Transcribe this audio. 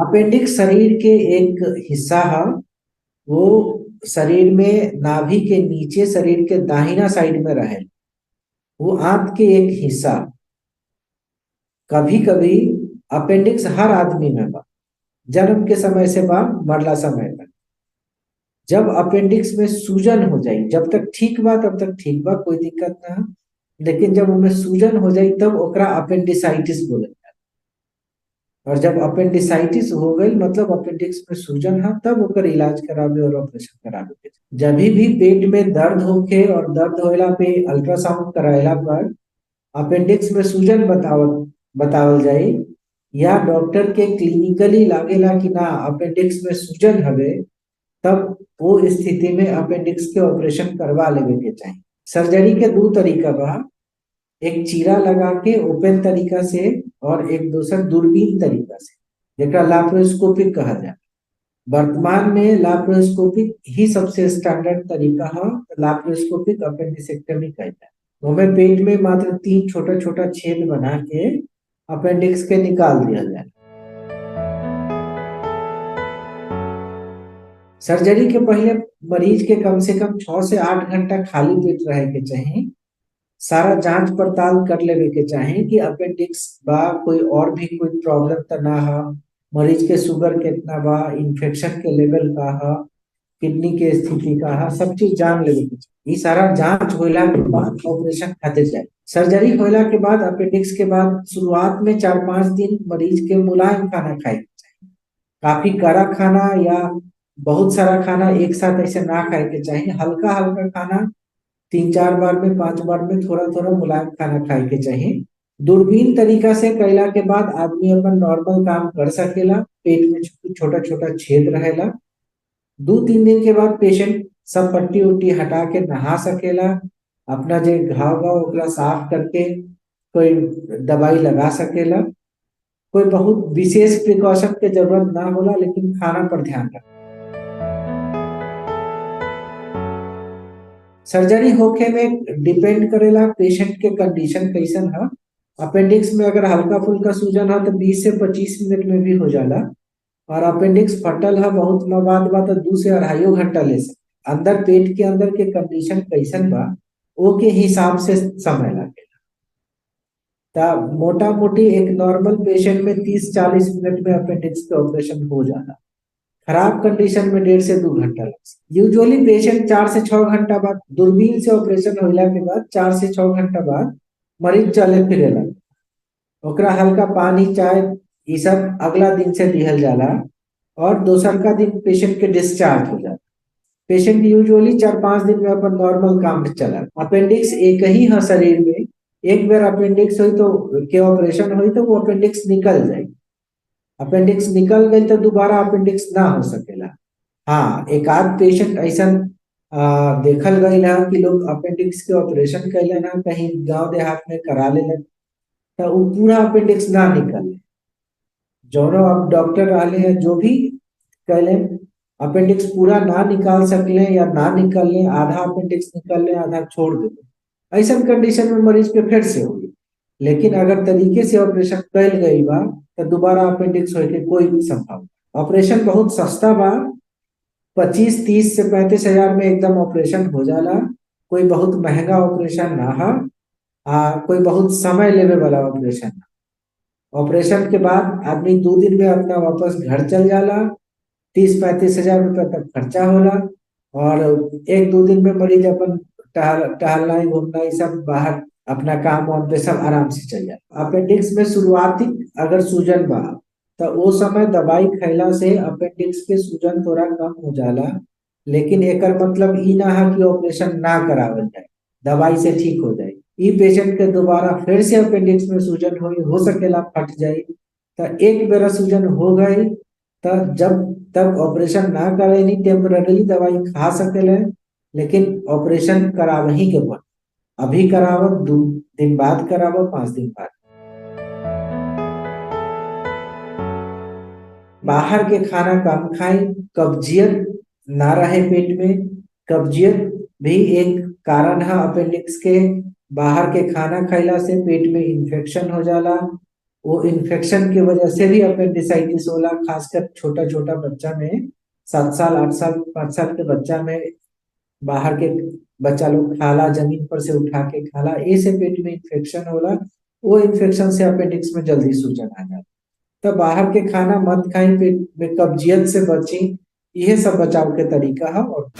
Appendix शरीर के एक हिस्सा है। वो शरीर में नाभि के नीचे शरीर के दाहिना साइड में रहे। वो आंत के एक हिस्सा। कभी कभी अपेंडिक्स हर आदमी में बा, जन्म के समय से बा मरला समय तक। जब अपेंडिक्स में सूजन हो जाए, जब तक ठीक बा तब तक ठीक बा, कोई दिक्कत ना है। लेकिन जब उनमें सूजन हो जाए तब ओकरा अपेंडिसाइटिस बोले। और जब अपेंडिसाइटिस हो गई मतलब अपेंडिक्स में सूजन है, तब ओकर इलाज करावे और ऑपरेशन करावे के। जब भी पेट में दर्द होखे और दर्द होइला पे अल्ट्रासाउंड कराइला पर अपेंडिक्स में सूजन बतावल जाए, या डॉक्टर के क्लिनिकली लागेला कि ना अपेंडिक्स में सूजन हवे, तब वो स्थिति में अपेंडिक्स के ऑपरेशन करवा लेवे के चाहिए। सर्जरी के दो तरीका बा। एक चीरा लगा के ओपन तरीका से, और एक दूसरा दूरबीन तरीका से, जेकरा लाप्रोस्कोपिक कहा जाए। वर्तमान में लाप्रोस्कोपिक ही सबसे स्टैंडर्ड तरीका है। लाप्रोस्कोपिक अपेंडिसेक्टमी कहता है। हमें पेट में मात्र 3 छोटा छोटा छेद बना के अपेंडिक्स के निकाल दिया जाए। सर्जरी के पहले मरीज के कम से कम 6 से 8 घंटा खाली पेट रहे के चाहिए। सारा जांच पड़ताल कर लेवे के चाहे कि अपेंडिक्स बा, कोई और भी कोई प्रॉब्लम तो ना है, मरीज के शुगर कितना बा, इन्फेक्शन के लेवल का है, किडनी के स्थिति का है, सब चीज जान लेवे के चाहिए। ये सारा जांच होला के बाद ऑपरेशन खातिर जाए। सर्जरी होला के बाद अपेंडिक्स के बाद शुरुआत में 4-5 दिन मरीज के मुलायम खाना खाए के चाहिए। काफी कड़ा खाना या बहुत सारा खाना एक साथ ऐसे ना खाए के चाहिए। हल्का हल्का खाना 3-4 बार में, 5 बार में थोड़ा थोड़ा मुलायम खाना खाए के चाहिए। दूरबीन तरीका से कैला के बाद आदमी अपन नॉर्मल काम कर सकेला। पेट में छोटा छोटा छेद रहेला। 2-3 दिन के बाद पेशेंट सब पट्टी उट्टी हटा के नहा सकेला। अपना जो घाव बा ओकरा साफ करके कोई दवाई लगा सकेला। कोई बहुत विशेष प्रिकॉशन के जरूरत ना होला, लेकिन खाना पर ध्यान रख। सर्जरी होखे में डिपेंड करेला पेशेंट के कंडीशन कैसन है। अपेंडिक्स में अगर हल्का फुल्का सूजन है तो 20 से 25 मिनट में भी हो जाला। और अपेंडिक्स फटल है बहुत मवाद बा तो 2 से 2.5 घंटा ले सकते। अंदर पेट के अंदर के कंडीशन कैसन बा वो के हिसाब से समय लगेला। ता मोटा मोटी एक नॉर्मल पेशेंट में 30-40 मिनट में अपेंडिक्स के ऑपरेशन हो जाला। खराब कंडीशन में 1.5 से 2 घंटा लग सकता। यूजुअली पेशेंट 4 से 6 घंटा बाद, दूरबीन से ऑपरेशन होला के बाद 4 से 6 घंटा बाद मरीज चले फिरे लगे। ओकरा हल्का पानी चाय ये सब अगला दिन से दिहल जाला, और दोसर का दिन पेशेंट के डिस्चार्ज हो जाता। पेशेंट यूजुअली 4-5 दिन में अपन नॉर्मल काम चला। अपेंडिक्स एक ही है शरीर में। एक बार अपेंडिक्स हुई तो के ऑपरेशन हुई तो वो अपेंडिक्स निकल जाए। अपेंडिक्स निकल गई तो दोबारा अपेंडिक्स ना हो सकेला। हाँ, एक आध पेशेंट ऐसा देखल गई है कि लोग अपेंडिक्स के ऑपरेशन कैले ना कहीं गांव देहात में करा ले तो वो पूरा अपेंडिक्स ना निकले। जोनो अब डॉक्टर रहले हैं जो भी कैले, अपेंडिक्स पूरा ना निकाल सकले या ना निकल ले, आधा अपेंडिक्स निकल ले आधा छोड़ दे। ऐसा कंडीशन में मरीज के फिर से होगी। लेकिन अगर तरीके से ऑपरेशन कैल गई बा तो दोबारा अपेंडिक्स होए के कोई संभावना। ऑपरेशन बहुत सस्ता बा। 25-30 से 35 हजार में एकदम ऑपरेशन हो जाला। कोई बहुत महंगा ऑपरेशन ना है। कोई बहुत समय लेवे वाला ऑपरेशन। ऑपरेशन के बाद आदमी 2 दिन में अपना वापस घर चल जाला। 30-35 हजार रुपये तक खर्चा होला। और 1-2 दिन में मरीज अपन टहलना घूमना ये सब बाहर अपना काम वाम पे सब आराम से चल जाए। अपेंडिक्स में शुरुआती अगर सूजन बा तो वो समय दवाई खैला से अपेंडिक्स के सूजन थोड़ा कम हो जाला। लेकिन एकर मतलब ई ना है कि ऑपरेशन ना करावल जाए, दवाई से ठीक हो जाए। ई पेशेंट के दोबारा फिर से अपेंडिक्स में सूजन हो सकेला फट जाए। तो एक बेरा सूजन हो गई तो जब तक ऑपरेशन ना करे नहीं टेम्पररी दवाई खा सकेले, लेकिन ऑपरेशन करावही के पड़। अभी करावो, 2 दिन बाद करावो, 5 दिन बाद। बाहर के खाना कम खाएं। कब्जियत ना रहे पेट में। कब्जियत भी एक कारण है अपेंडिक्स के। बाहर के खाना खैला से पेट में इंफेक्शन हो जाला। वो इन्फेक्शन की वजह से भी अपेंडिसाइटिस होला, खासकर छोटा छोटा बच्चा में, 7 साल 8 साल 5 साल के बच्चा में। बाहर के बच्चा लोग खाला, जमीन पर से उठा के खाला, ऐसे पेट में इन्फेक्शन होला। वो इन्फेक्शन से अपेंडिक्स में जल्दी सूजन आ जाता। तो बाहर के खाना मत खाई, पेट में कब्जियत से बची। यह सब बचाव के तरीका है। और